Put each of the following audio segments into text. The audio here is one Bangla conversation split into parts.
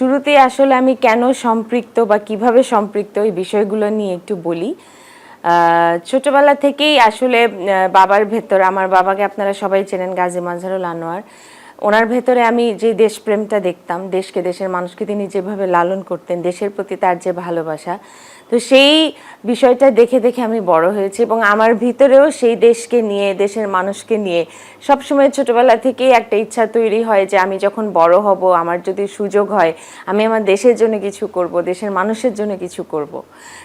শুরুতেই আসলে আমি কেন সম্পৃক্ত বা কিভাবে সম্পৃক্ত এই বিষয়গুলো নিয়ে একটু বলি। ছোটবেলা থেকেই আসলে বাবার ভেতর, আমার বাবাকে আপনারা সবাই চেনেন, গাজী মাজহারুল আনোয়ার। ওনার ভেতরে আমি যে দেশপ্রেমটা দেখতাম, দেশকে, দেশের মানুষকে তিনি যেভাবে লালন করতেন, দেশের প্রতি তার যে ভালোবাসা, তো সেই বিষয়টা দেখে দেখে আমি বড় হয়েছি এবং আমার ভিতরেও সেই দেশকে নিয়ে, দেশের মানুষকে নিয়ে সবসময় ছোটবেলা থেকেই একটা ইচ্ছা তৈরি হয় যে আমি যখন বড় হব, আমার যদি সুযোগ হয়, আমি আমার দেশের জন্য কিছু করব, দেশের মানুষের জন্য কিছু করব।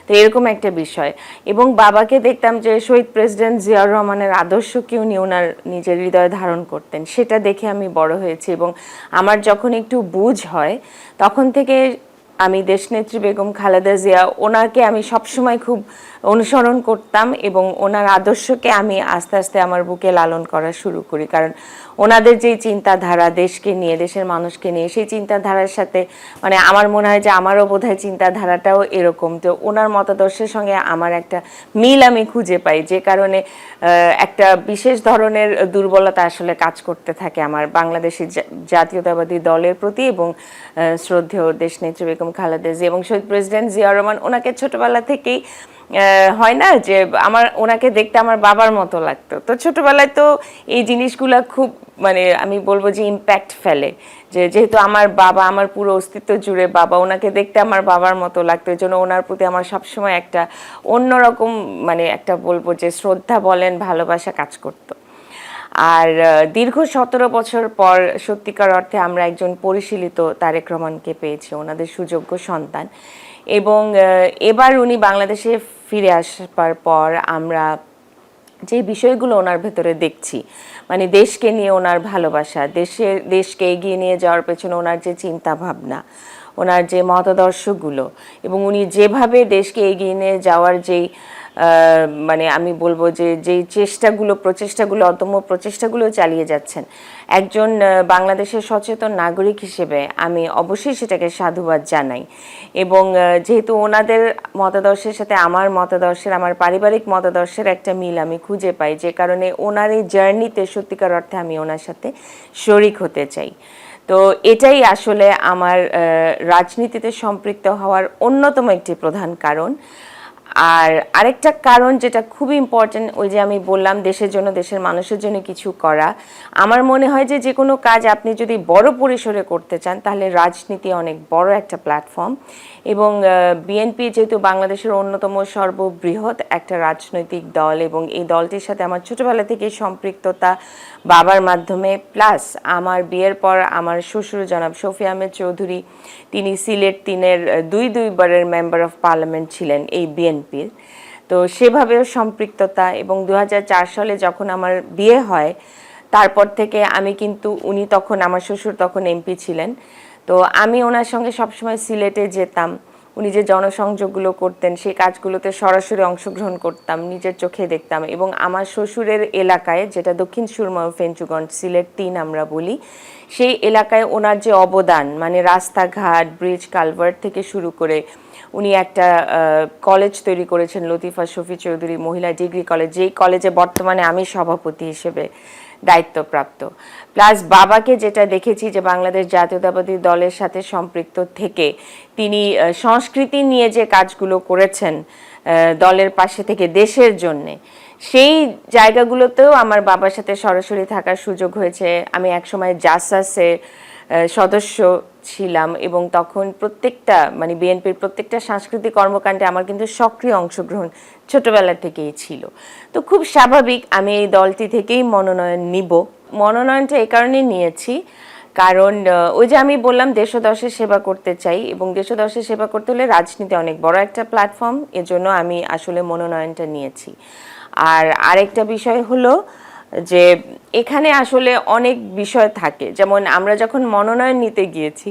তো এরকম একটা বিষয়। এবং বাবাকে দেখতাম যে শহীদ প্রেসিডেন্ট জিয়াউর রহমানের আদর্শকে উনি ওনার নিজের হৃদয়ে ধারণ করতেন, সেটা দেখে আমি বড় হয়েছি। এবং আমার যখন একটু বুঝ হয় তখন থেকে আমি দেশনেত্রী বেগম খালেদা জিয়া, ওনাকে আমি সবসময় খুব অনুসরণ করতাম এবং ওনার আদর্শকে আমি আস্তে আস্তে আমার বুকে লালন করা শুরু করি। কারণ ওনাদের যেই চিন্তাধারা দেশকে নিয়ে, দেশের মানুষকে নিয়ে, সেই চিন্তাধারার সাথে মানে আমার মনে হয় যে আমারও বোধহয় চিন্তাধারাটাও এরকম। তো ওনার মতাদর্শের সঙ্গে আমার একটা মিল আমি খুঁজে পাই, যে কারণে একটা বিশেষ ধরনের দুর্বলতা আসলে কাজ করতে থাকে আমার বাংলাদেশের জাতীয়তাবাদী দলের প্রতি এবং শ্রদ্ধেয় দেশনেত্রী বেগম খালেদা জিয়া এবং শহীদ প্রেসিডেন্ট জিয়াউর রহমান। ওনাকে ছোটবেলা থেকেই হয় না যে ওনাকে দেখতে আমার বাবার মতো লাগতো। তো ছোটবেলায় তো এই জিনিসগুলো খুব মানে আমি বলবো যে ইম্প্যাক্ট ফেলে, যে যেহেতু আমার বাবা, আমার পুরো অস্তিত্ব জুড়ে বাবা, ওনাকে দেখতে আমার বাবার মতো লাগতো। এই জন্য ওনার প্রতি আমার সবসময় একটা অন্যরকম মানে একটা বলবো যে শ্রদ্ধা বলেন, ভালোবাসা কাজ করতো। আর দীর্ঘ 17 বছর পর সত্যিকার অর্থে আমরা একজন পরিশীলিত তারেক রহমানকে পেয়েছি, ওনাদের সুযোগ্য সন্তান। এবং এবার উনি বাংলাদেশে ফিরে আসবার পর আমরা যে বিষয়গুলো ওনার ভেতরে দেখছি, মানে দেশকে নিয়ে ওনার ভালোবাসা, দেশকে এগিয়ে নিয়ে যাওয়ার পেছনে ওনার যে চিন্তা ভাবনা, ওনার যে মতাদর্শগুলো, এবং উনি যেভাবে দেশকে এগিয়ে নিয়ে যাওয়ার যেই মানে আমি বলবো যে যেই প্রচেষ্টাগুলো, অদম্য প্রচেষ্টাগুলো চালিয়ে যাচ্ছেন, একজন বাংলাদেশের সচেতন নাগরিক হিসেবে আমি অবশ্যই সেটাকে সাধুবাদ জানাই। এবং যেহেতু ওনাদের মতাদর্শের সাথে আমার মতাদর্শের, আমার পারিবারিক মতাদর্শের একটা মিল আমি খুঁজে পাই, যে কারণে ওনার এই জার্নিতে সত্যিকার অর্থে আমি ওনার সাথে শরিক হতে চাই। তো এটাই আসলে আমার রাজনীতিতে সম্পৃক্ত হওয়ার অন্যতম একটি প্রধান কারণ। আর আরেকটা কারণ যেটা খুবই ইম্পর্টেন্ট, ওই যে আমি বললাম দেশের জন্য, দেশের মানুষের জন্য কিছু করা। আমার মনে হয় যে যে কোনো কাজ আপনি যদি বড় পরিসরে করতে চান, তাহলে রাজনীতি অনেক বড় একটা প্ল্যাটফর্ম। এবং বিএনপি যেহেতু বাংলাদেশের অন্যতম সর্ববৃহৎ একটা রাজনৈতিক দল, এবং এই দলটির সাথে আমার ছোটোবেলা থেকেই সম্পৃক্ততা বাবার মাধ্যমে, প্লাস আমার বিয়ের পর আমার শ্বশুর জনাব শফি আহমেদ চৌধুরী, তিনি সিলেট 3-এর দুইবারের মেম্বার অফ পার্লামেন্ট ছিলেন এই বিএনপির। তো সেভাবেও সম্পৃক্ততা। এবং 2004 সালে যখন আমার বিয়ে হয়, তারপর থেকে আমি কিন্তু, উনি তখন, আমার শ্বশুর তখন এমপি ছিলেন, তো আমি ওনার সঙ্গে সবসময় সিলেটে যেতাম। উনি যে জনসংযোগগুলো করতেন, সেই কাজগুলোতে সরাসরি অংশগ্রহণ করতাম, নিজের চোখে দেখতাম। এবং আমার শ্বশুরের এলাকায়, যেটা দক্ষিণ সুরমা ফেঞ্চুগঞ্জ, সিলেট 3 আমরা বলি, সেই এলাকায় ওনার যে অবদান, মানে রাস্তাঘাট, ব্রিজ, কালভার্ট থেকে শুরু করে উনি একটা কলেজ তৈরি করেছেন, লতিফা শফি চৌধুরী মহিলা ডিগ্রি কলেজ, যেই কলেজে বর্তমানে আমি সভাপতি হিসেবে দায়িত্বপ্রাপ্ত। প্লাস বাবাকে যেটা দেখেছি যে বাংলাদেশ জাতীয়তাবাদী দলের সাথে সম্পৃক্ত থেকে তিনি সংস্কৃতি নিয়ে যে কাজগুলো করেছেন দলের পাশে থেকে দেশের জন্যে, সেই জায়গাগুলোতেও আমার বাবার সাথে সরাসরি থাকার সুযোগ হয়েছে। আমি একসময় জাসাসে সদস্য ছিলাম এবং তখন প্রত্যেকটা মানে বিএনপির প্রত্যেকটা সাংস্কৃতিক কর্মকাণ্ডে আমার কিন্তু সক্রিয় অংশগ্রহণ ছোটবেলা থেকেই ছিল। তো খুব স্বাভাবিক আমি এই দলটি থেকেই মনোনয়ন নিব। মনোনয়নটা এই কারণেই নিয়েছি কারণ ওই যে আমি বললাম দেশ ও দশের সেবা করতে চাই, এবং দেশ ও দশের সেবা করতে হলে রাজনীতি অনেক বড় একটা প্ল্যাটফর্ম, এজন্য আমি আসলে মনোনয়নটা নিয়েছি। আর আরেকটা বিষয় হলো যে এখানে আসলে অনেক বিষয় থাকে, যেমন আমরা যখন মনোনয়ন নিতে গিয়েছি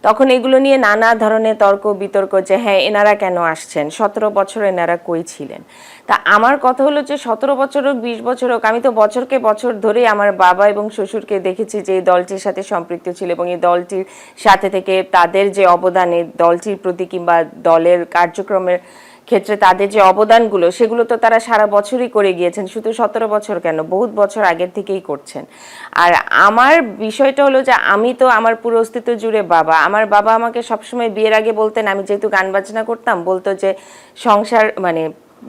তখন এগুলো নিয়ে নানা ধরনের তর্ক বিতর্ক, যে হ্যাঁ এনারা কেন আসছেন, 17 বছর এনারা কই ছিলেন। তা আমার কথা হলো যে 17 বছর হোক 20 বছর হোক, আমি তো বছরকে বছর ধরেই আমার বাবা এবং শ্বশুরকে দেখেছি যে এই দলটির সাথে সম্পৃক্ত ছিল, এবং এই দলটির সাথে থেকে তাদের যে অবদানে দলটির প্রতি কিংবা দলের কার্যক্রমের ক্ষেত্রে তাদের যে অবদানগুলো সেগুলো তো তারা সারা বছরই করে গিয়েছেন, শুধু 17 বছর কেন, বহুত বছর আগের থেকেই করছেন। আর আমার বিষয়টা হলো যে আমি তো আমার পুরো অস্তিত্ব জুড়ে বাবা। আমার বাবা আমাকে সবসময় বিয়ের আগে বলতেন, আমি যেহেতু গান বাজনা করতাম, বলতো যে সংসার মানে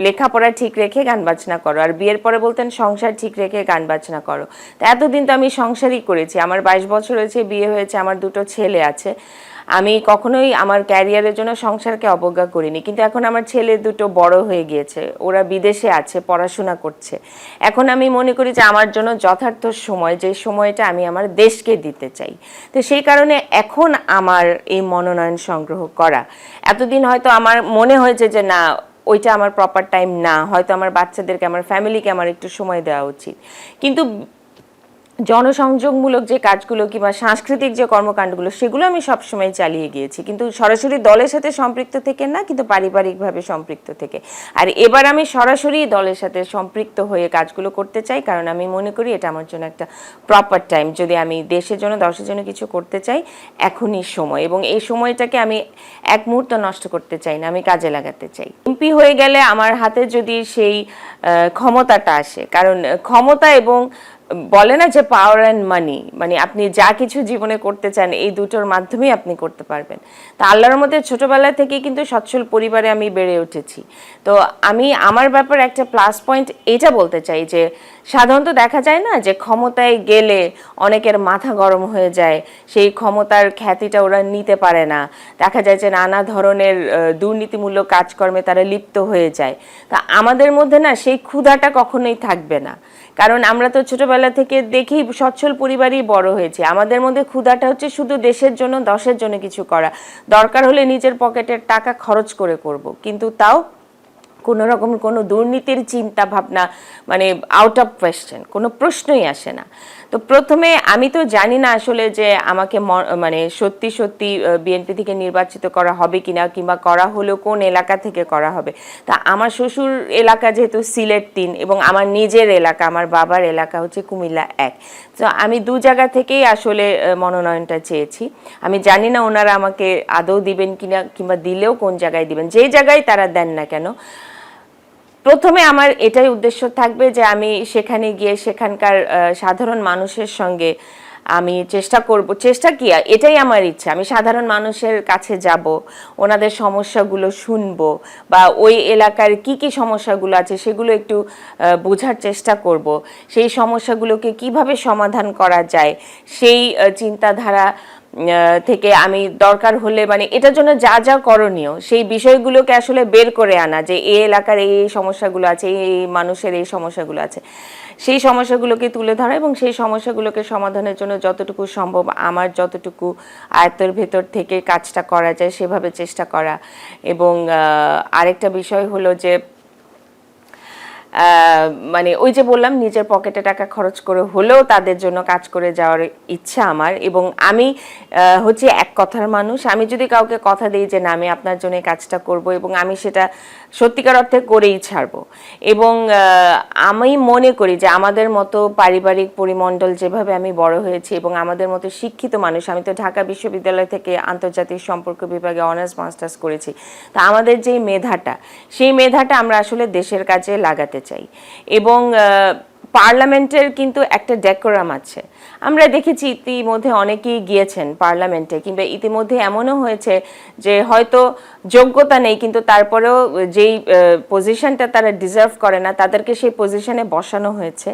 লেখাপড়া ঠিক রেখে গান বাজনা করো, আর বিয়ের পরে বলতেন সংসার ঠিক রেখে গান বাজনা করো। তো এতদিন তো আমি সংসারই করেছি, আমার 22 বছর হয়েছে, বিয়ে হয়েছে, আমার 2টো ছেলে আছে। আমি কখনোই আমার ক্যারিয়ারের জন্য সংসারকে অবজ্ঞা করিনি, কিন্তু এখন আমার ছেলে 2টো বড় হয়ে গিয়েছে, ওরা বিদেশে আছে, পড়াশোনা করছে। এখন আমি মনে করি যে আমার জন্য যথার্থ সময়, যে সময়টা আমি আমার দেশকে দিতে চাই। তো সেই কারণে এখন আমার এই মনোনয়ন সংগ্রহ করা, এতদিন হয়তো আমার মনে হয়েছে যে না, ওইটা আমার প্রপার টাইম না, হয়তো আমার বাচ্চাদেরকে, আমার ফ্যামিলিকে আমার একটু সময় দেওয়া উচিত। কিন্তু জনসংযোগমূলক যে কাজগুলো কিংবা সাংস্কৃতিক যে কর্মকাণ্ডগুলো সেগুলো আমি সবসময় চালিয়ে গিয়েছি, কিন্তু সরাসরি দলের সাথে সম্পৃক্ত থেকে না, কিন্তু পারিবারিকভাবে সম্পৃক্ত থেকে। আর এবার আমি সরাসরি দলের সাথে সম্পৃক্ত হয়ে কাজগুলো করতে চাই, কারণ আমি মনে করি এটা আমার জন্য একটা প্রপার টাইম। যদি আমি দেশের জন্য, দশের জন্য কিছু করতে চাই, এখনই সময়, এবং এই সময়টাকে আমি এক মুহূর্ত নষ্ট করতে চাই না, আমি কাজে লাগাতে চাই। এমপি হয়ে গেলে আমার হাতে যদি সেই ক্ষমতাটা আসে, কারণ ক্ষমতা এবং বলে না যে পাওয়ার অ্যান্ড মানি, মানে আপনি যা কিছু জীবনে করতে চান এই দুটোর মাধ্যমেই আপনি করতে পারবেন। তা আল্লাহর মধ্যে ছোটবেলা থেকেই কিন্তু সচ্ছল পরিবারে আমি বেড়ে উঠেছি। তো আমি আমার ব্যাপারে একটা প্লাস পয়েন্ট এটা বলতে চাই যে সাধারণত দেখা যায় না যে ক্ষমতায় গেলে অনেকের মাথা গরম হয়ে যায়, সেই ক্ষমতার খ্যাতিটা ওরা নিতে পারে না, দেখা যায় যে নানা ধরনের দুর্নীতিমূলক কাজকর্মে তারা লিপ্ত হয়ে যায়। তা আমাদের মধ্যে না সেই ক্ষুধাটা কখনোই থাকবে না, কারণ আমরা তো ছোটবেলা থেকে দেখি সচ্ছল পরিবারই বড় হয়েছে। আমাদের মধ্যে ক্ষুধাটা হচ্ছে শুধু দেশের জন্য, দশের জন্য কিছু করা, দরকার হলে নিজের পকেটের টাকা খরচ করে করব, কিন্তু তাও কোনো রকম কোনো দুর্নীতির চিন্তা ভাবনা মানে আউট অফ কোয়েশ্চেন, কোনো প্রশ্নই আসে না। তো প্রথমে আমি তো জানি না আসলে যে আমাকে মানে সত্যি সত্যি বিএনপি থেকে নির্বাচিত করা হবে কিনা, কিংবা করা হলেও কোন এলাকা থেকে করা হবে। তা আমার শ্বশুর এলাকা যেহেতু সিলেট 3 এবং আমার নিজের এলাকা, আমার বাবার এলাকা হচ্ছে কুমিল্লা 1, তো আমি 2 জায়গা থেকেই আসলে মনোনয়নটা চেয়েছি। আমি জানি না ওনারা আমাকে আদৌ দিবেন কিনা, কিংবা দিলেও কোন জায়গায় দিবেন, যেই জায়গায় তারা দেন না কেন। প্রথমে আমার এটাই উদ্দেশ্য থাকবে যে আমি সেখানে গিয়ে সেখানকার সাধারণ মানুষের সঙ্গে আমি চেষ্টা করব, চেষ্টা কি, এটাই আমার ইচ্ছা, আমি সাধারণ মানুষের কাছে যাব, ওনাদের সমস্যাগুলো শুনবো, বা ওই এলাকার কি কি সমস্যাগুলো আছে সেগুলো একটু বোঝার চেষ্টা করব, সেই সমস্যাগুলোকে কিভাবে সমাধান করা যায় সেই চিন্তাধারা থেকে আমি দরকার হলে মানে এটার জন্য যা যা করণীয় সেই বিষয়গুলোকে আসলে বের করে আনা, যে এই এলাকার এই সমস্যাগুলো আছে, এই মানুষের এই সমস্যাগুলো আছে, সেই সমস্যাগুলোকে তুলে ধরা এবং সেই সমস্যাগুলোকে সমাধানের জন্য যতটুকু সম্ভব আমার যতটুকু আয়ত্তের ভেতর থেকে কাজটা করা যায় সেভাবে চেষ্টা করা। এবং আরেকটা বিষয় হলো যে মানে ওই যে বললাম, নিজের পকেটে টাকা খরচ করে হলেও তাদের জন্য কাজ করে যাওয়ার ইচ্ছা আমার। এবং আমি হচ্ছে এক কথার মানুষ, আমি যদি কাউকে কথা দিই যে না আমি আপনার জন্য কাজটা করব, এবং আমি সেটা সত্যিকার অর্থে করেই ছাড়বো। এবং আমি মনে করি যে আমাদের মতো পারিবারিক পরিমণ্ডল যেভাবে আমি বড় হয়েছি এবং আমাদের মতো শিক্ষিত মানুষ, আমি তো ঢাকা বিশ্ববিদ্যালয় থেকে আন্তর্জাতিক সম্পর্ক বিভাগে অনার্স মাস্টার্স করেছি, তা আমাদের যেই মেধাটা, সেই মেধাটা আমরা আসলে দেশের কাজে লাগাতে চাই। এবং পার্লামেন্টের কিন্তু একটা ডেকোরাম আছে, আমরা দেখেছি ইতিমধ্যে অনেকেই গিয়েছেন পার্লামেন্টে, কিংবা ইতিমধ্যে এমনও হয়েছে যে হয়তো যোগ্যতা নেই কিন্তু তারপরেও যেই পজিশনটা তারা ডিজার্ভ করে না তাদেরকে সেই পজিশনে বসানো হয়েছে,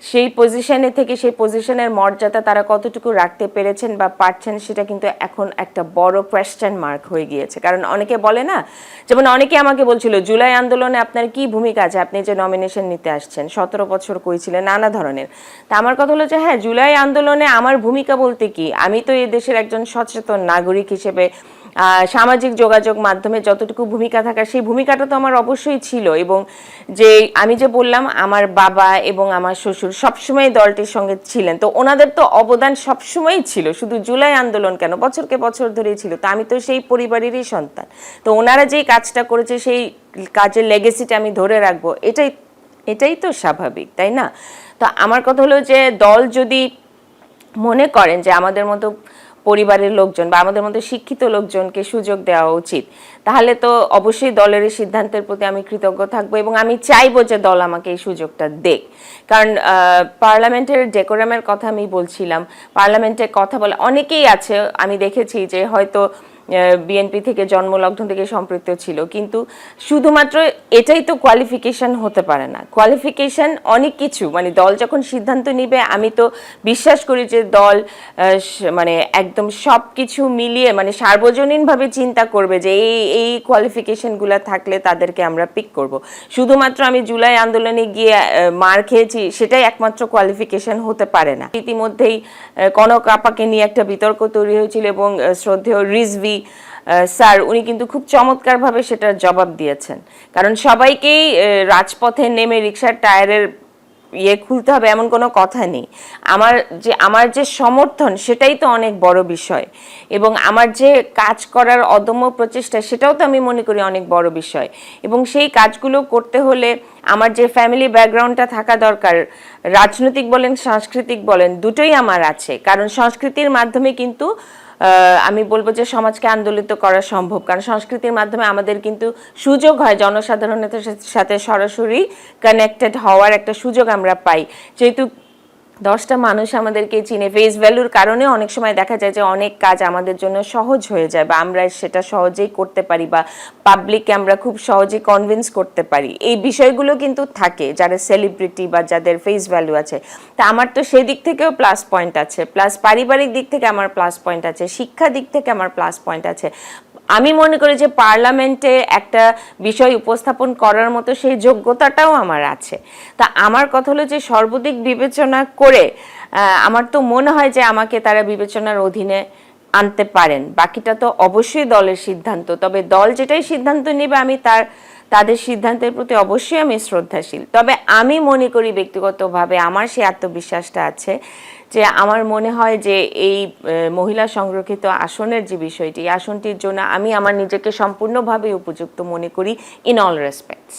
সেই পজিশনে থেকে সেই পজিশনের মর্যাদা তারা কতটুকু রাখতে পেরেছেন বা পারছেন সেটা কিন্তু এখন একটা বড় কোয়েশ্চেন মার্ক হয়ে গিয়েছে। কারণ অনেকে বলে না, যেমন অনেকে আমাকে বলছিল জুলাই আন্দোলনে আপনার কি ভূমিকা আছে, আপনি যে নমিনেশন নিতে আসছেন, 17 বছর করেছিলেন, নানা ধরনের। তা আমার কথা হলো যে হ্যাঁ, জুলাই আন্দোলনে আমার ভূমিকা বলতে কি, আমি তো এই দেশের একজন সচেতন নাগরিক হিসেবে সামাজিক যোগাযোগ মাধ্যমে যতটুকু ভূমিকা থাকার সেই ভূমিকাটা তো আমার অবশ্যই ছিল। এবং যে আমি যে বললাম আমার বাবা এবং আমার শ্বশুর সবসময় দলটির সঙ্গে ছিলেন, তো ওনাদের তো অবদান সবসময়ই ছিল, শুধু জুলাই আন্দোলন কেন, বছরকে বছর ধরেই ছিল। তো আমি তো সেই পরিবারেরই সন্তান, তো ওনারা যেই কাজটা করেছে সেই কাজের লেগেসিটা আমি ধরে রাখবো, এটাই তো স্বাভাবিক, তাই না? তো আমার কথা হলো যে দল যদি মনে করেন যে আমাদের মতো পরিবারের লোকজন বা আমাদের মধ্যে শিক্ষিত লোকজনকে সুযোগ দেওয়া উচিত, তাহলে তো অবশ্যই দলের এই সিদ্ধান্তের প্রতি আমি কৃতজ্ঞ থাকবো এবং আমি চাইবো যে দল আমাকে এই সুযোগটা দেখ। কারণ পার্লামেন্টের ডেকোরামের কথা আমি বলছিলাম, পার্লামেন্টে কথা বলে অনেকেই আছে, আমি দেখেছি যে হয়তো বিএনপি থেকে জন্মলগ্ন থেকে সম্পৃক্ত ছিল, কিন্তু শুধুমাত্র এটাই তো কোয়ালিফিকেশন হতে পারে না। কোয়ালিফিকেশন অনেক কিছু, মানে দল যখন সিদ্ধান্ত নিবে আমি তো বিশ্বাস করি যে দল মানে একদম সব কিছু মিলিয়ে মানে সার্বজনীনভাবে চিন্তা করবে যে এই কোয়ালিফিকেশনগুলো থাকলে তাদেরকে আমরা পিক করব। শুধুমাত্র আমি জুলাই আন্দোলনে গিয়ে মার খেয়েছি সেটাই একমাত্র কোয়ালিফিকেশন হতে পারে না। ইতিমধ্যেই কনক আপাকে নিয়ে একটা বিতর্ক তৈরি হয়েছিল এবং শ্রদ্ধেয় রিজভি স্যার উনি কিন্তু খুব চমৎকারভাবে সেটার জবাব দিয়েছেন। কারণ সবাইকেই রাজপথে নেমে রিকশার টায়ারের খুলতে হবে এমন কোনো কথা নেই। আমার যে সমর্থন সেটাই তো অনেক বড় বিষয়, এবং আমার যে কাজ করার অদম্য প্রচেষ্টা সেটাও তো আমি মনে করি অনেক বড় বিষয়। এবং সেই কাজগুলো করতে হলে আমার যে ফ্যামিলি ব্যাকগ্রাউন্ডটা থাকা দরকার, রাজনৈতিক বলেন সাংস্কৃতিক বলেন দুটোই আমার আছে। কারণ সংস্কৃতির মাধ্যমে কিন্তু আমি বলবো যে সমাজকে আন্দোলিত করা সম্ভব, কারণ সংস্কৃতির মাধ্যমে আমাদের কিন্তু সুযোগ হয় জনসাধারণের সাথে সরাসরি কানেক্টেড হওয়ার একটা সুযোগ আমরা পাই। যেহেতু 10টা মানুষ আমাদেরকে চিনে, ফেস ভ্যালুর কারণে অনেক সময় দেখা যায় যে অনেক কাজ আমাদের জন্য সহজ হয়ে যায় বা আমরা সেটা সহজেই করতে পারি বা পাবলিককে আমরা খুব সহজেই কনভিন্স করতে পারি। এই বিষয়গুলো কিন্তু থাকে যারা সেলিব্রিটি বা যাদের ফেস ভ্যালু আছে। তা আমার তো সেই দিক থেকেও প্লাস পয়েন্ট আছে, প্লাস পারিবারিক দিক থেকে আমার প্লাস পয়েন্ট আছে, শিক্ষা দিক থেকে আমার প্লাস পয়েন্ট আছে। আমি মনে করি যে পার্লামেন্টে একটা বিষয় উপস্থাপন করার মতো সেই যোগ্যতাটাও আমার আছে। তা আমার কথা হলো যে সর্বদিক বিবেচনা করে আমার তো মনে হয় যে আমাকে তারা বিবেচনার অধীনে আনতে পারেন। বাকিটা তো অবশ্যই দলের সিদ্ধান্ত, তবে দল যেটাই সিদ্ধান্ত নেবে আমি তাদের সিদ্ধান্তের প্রতি অবশ্যই আমি শ্রদ্ধাশীল। তবে আমি মনে করি ব্যক্তিগতভাবে আমার সেই আত্মবিশ্বাসটা আছে যে আমার মনে হয় যে এই মহিলা সংরক্ষিত আসনের যে বিষয়টি, আসনটির জন্য আমি আমার নিজেকে সম্পূর্ণভাবে উপযুক্ত মনে করি ইন অল রেসপেক্টস।